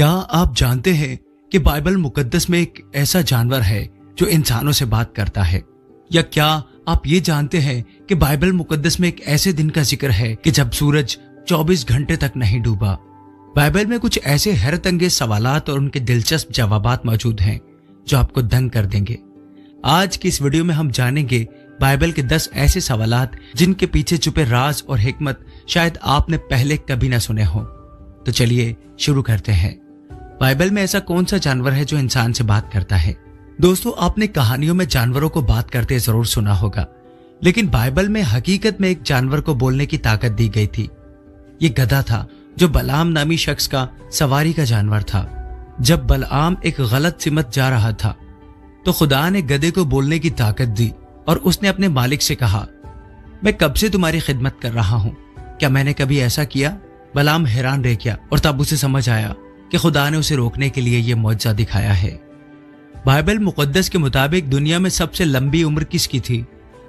क्या आप जानते हैं कि बाइबल मुकद्दस में एक ऐसा जानवर है जो इंसानों से बात करता है? या क्या आप ये जानते हैं कि बाइबल मुकद्दस में एक ऐसे दिन का जिक्र है कि जब सूरज 24 घंटे तक नहीं डूबा? बाइबल में कुछ ऐसे हैरत अंगेज सवालात और उनके दिलचस्प जवाबात मौजूद हैं जो आपको दंग कर देंगे। आज की इस वीडियो में हम जानेंगे बाइबल के 10 ऐसे सवालात जिनके पीछे छुपे राज और हिकमत शायद आपने पहले कभी ना सुने हों। तो चलिए शुरू करते हैं। बाइबल में ऐसा कौन सा जानवर है जो इंसान से बात करता है? दोस्तों, आपने कहानियों में जानवरों को बात करते जरूर सुना होगा, लेकिन बाइबल में हकीकत में एक जानवर को बोलने की ताकत दी गई थी। ये गधा था जो बलाम नामी शख्स का सवारी का जानवर था। जब बलआम एक गलत सिमत जा रहा था तो खुदा ने गधे को बोलने की ताकत दी और उसने अपने मालिक से कहा, मैं कब से तुम्हारी खिदमत कर रहा हूं, क्या मैंने कभी ऐसा किया? बलाम हैरान रह गया और तब उसे समझ आया कि खुदा ने उसे रोकने के लिए यह मौजज़ा दिखाया है। बाइबल मुकद्दस के मुताबिक दुनिया में सबसे लंबी उम्र किसकी थी?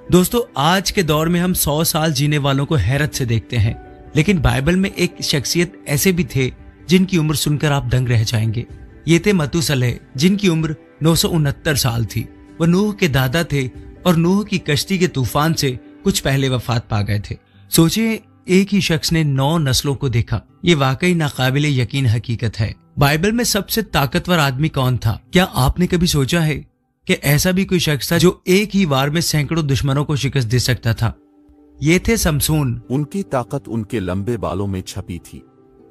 दोस्तों, आज के दौर में हम 100 साल जीने वालों को हैरत से देखते हैं, लेकिन बाइबल में एक शख्सियत ऐसे भी थे जिनकी उम्र सुनकर आप दंग रह जाएंगे। ये थे मतुसलह, जिनकी उम्र 969 साल थी। वह नूह के दादा थे और नूह की कश्ती के तूफान से कुछ पहले वफात पा गए थे। सोचिए, एक ही शख्स ने 9 नस्लों को देखा। ये वाकई नाकाबिले यकीन हकीकत है। बाइबल में सबसे ताकतवर आदमी कौन था? क्या आपने कभी सोचा है कि ऐसा भी कोई शख्स था जो एक ही वार में सैकड़ों दुश्मनों को शिकस्त दे सकता था? ये थे समसून। उनकी ताकत उनके लंबे बालों में छपी थी।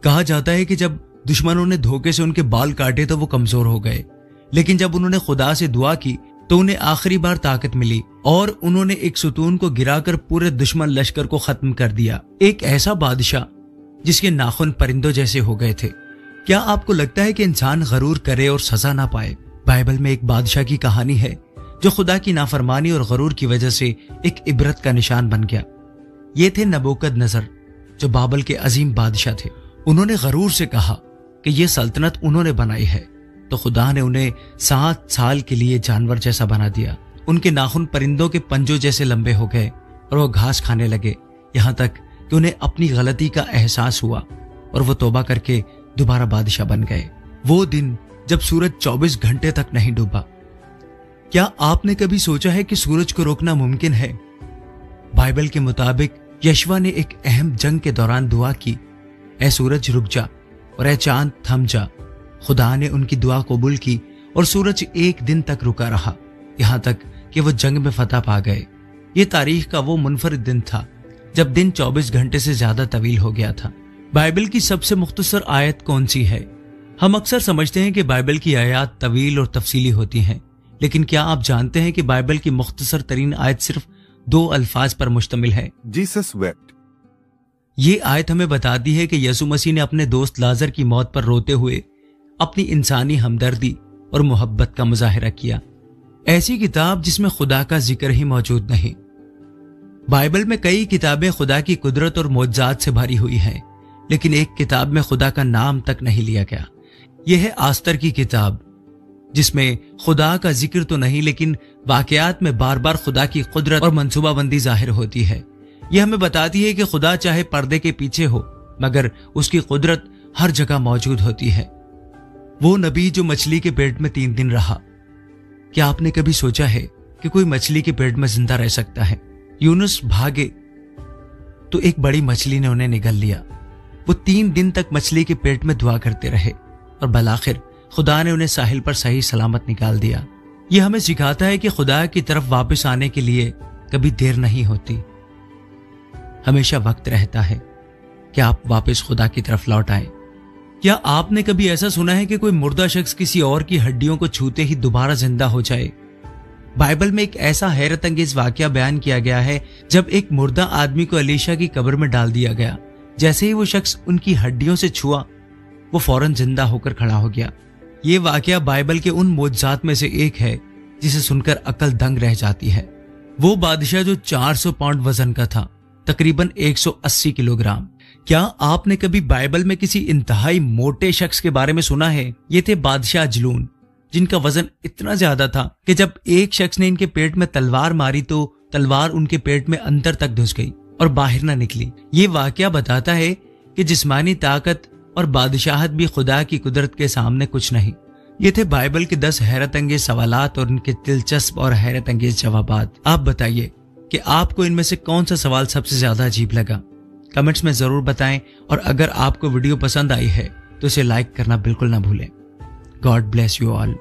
कहा जाता है कि जब दुश्मनों ने धोखे से उनके बाल काटे तो वो कमजोर हो गए, लेकिन जब उन्होंने खुदा से दुआ की तो उन्हें आखिरी बार ताकत मिली और उन्होंने एक सुतून को गिराकर पूरे दुश्मन लश्कर को खत्म कर दिया। एक ऐसा बादशाह जिसके नाखून परिंदों जैसे हो गए थे। क्या आपको लगता है कि इंसान गरूर करे और सजा ना पाए? बाइबल में एक बादशाह की कहानी है जो खुदा की नाफरमानी और गरूर की वजह से एक इबरत का निशान बन गया। ये थे नबूकदनजर, जो बाबल के अजीम बादशाह थे। उन्होंने गरूर से कहा कि यह सल्तनत उन्होंने बनाई है, तो खुदा ने उन्हें 7 साल के लिए जानवर जैसा बना दिया। उनके नाखून परिंदों के पंजों जैसे लंबे हो गए और वो घास खाने लगे, यहाँ तक कि उन्हें अपनी गलती का एहसास हुआ और वो तौबा करके दोबारा बादशाह बन गए। वो दिन जब सूरज 24 घंटे तक नहीं डूबा। क्या आपने कभी सोचा है कि सूरज को रोकना मुमकिन है? बाइबल के मुताबिक यशवा ने एक अहम जंग के दौरान दुआ की, ऐ सूरज रुक जा और ऐ चांद थम जा। खुदा ने उनकी दुआ कबूल की और सूरज एक दिन तक रुका रहा, यहाँ तक कि वो जंग में फतह पा गए। ये तारीख का वो मुनफरिद दिन था जब दिन 24 घंटे से ज्यादा तवील हो गया था। बाइबल की सबसे मुख्तसर आयत कौन सी है? हम अक्सर समझते हैं कि बाइबल की आयत तवील और तफसीली होती हैं, लेकिन क्या आप जानते हैं कि बाइबल की मुख्तसर तरीन आयत सिर्फ 2 अल्फाज पर मुश्तमिल है? Jesus wept. ये आयत हमें बताती है कि यसु मसीह ने अपने दोस्त लाजर की मौत पर रोते हुए अपनी इंसानी हमदर्दी और मोहब्बत का मुजाहिरा किया। ऐसी किताब जिसमें खुदा का जिक्र ही मौजूद नहीं। बाइबल में कई किताबें खुदा की कुदरत और मौजज़ात से भरी हुई हैं, लेकिन एक किताब में खुदा का नाम तक नहीं लिया गया। यह है आस्तर की किताब, जिसमें खुदा का जिक्र तो नहीं, लेकिन वाकयात में बार बार खुदा की कुदरत और मंसूबाबंदी जाहिर होती है। यह हमें बताती है कि खुदा चाहे पर्दे के पीछे हो, मगर उसकी कुदरत हर जगह मौजूद होती है। वो नबी जो मछली के पेट में 3 दिन रहा, क्या आपने कभी सोचा है कि कोई मछली के पेट में जिंदा रह सकता है? यूनुस भागे तो एक बड़ी मछली ने उन्हें निगल लिया। वो 3 दिन तक मछली के पेट में दुआ करते रहे और बलाखिर खुदा ने उन्हें साहिल पर सही सलामत निकाल दिया। यह हमें सिखाता है कि खुदा की तरफ वापस आने के लिए कभी देर नहीं होती, हमेशा वक्त रहता है कि आप वापस खुदा की तरफ लौट आए। क्या आपने कभी ऐसा सुना है कि कोई मुर्दा शख्स किसी और की हड्डियों को छूते ही दोबारा जिंदा हो जाए? बाइबल में एक ऐसा हैरत अंगेज वाकया बयान किया गया है जब एक मुर्दा आदमी को एलीशा की कब्र में डाल दिया गया। जैसे ही वो शख्स उनकी हड्डियों से छुआ, वो फौरन जिंदा होकर खड़ा हो गया। ये वाकया बाइबल के उन मौजज़ात में से एक है जिसे सुनकर अकल दंग रह जाती है। वो बादशाह जो 400 पाउंड वजन का था, तकरीबन 180 किलोग्राम। क्या आपने कभी बाइबल में किसी इंतहाई मोटे शख्स के बारे में सुना है? ये थे बादशाह जलून, जिनका वजन इतना ज्यादा था कि जब एक शख्स ने इनके पेट में तलवार मारी तो तलवार उनके पेट में अंदर तक घुस गई और बाहर ना निकली। ये वाकया बताता है कि जिस्मानी ताकत और बादशाहत भी खुदा की कुदरत के सामने कुछ नहीं। ये थे बाइबल के 10 हैरत अंगेज सवालात और उनके दिलचस्प और हैरत अंगेज जवाबात। आप बताइए कि आपको इनमें से कौन सा सवाल सबसे ज्यादा अजीब लगा। कमेंट्स में जरूर बताएं और अगर आपको वीडियो पसंद आई है तो इसे लाइक करना बिल्कुल ना भूलें। God bless you all.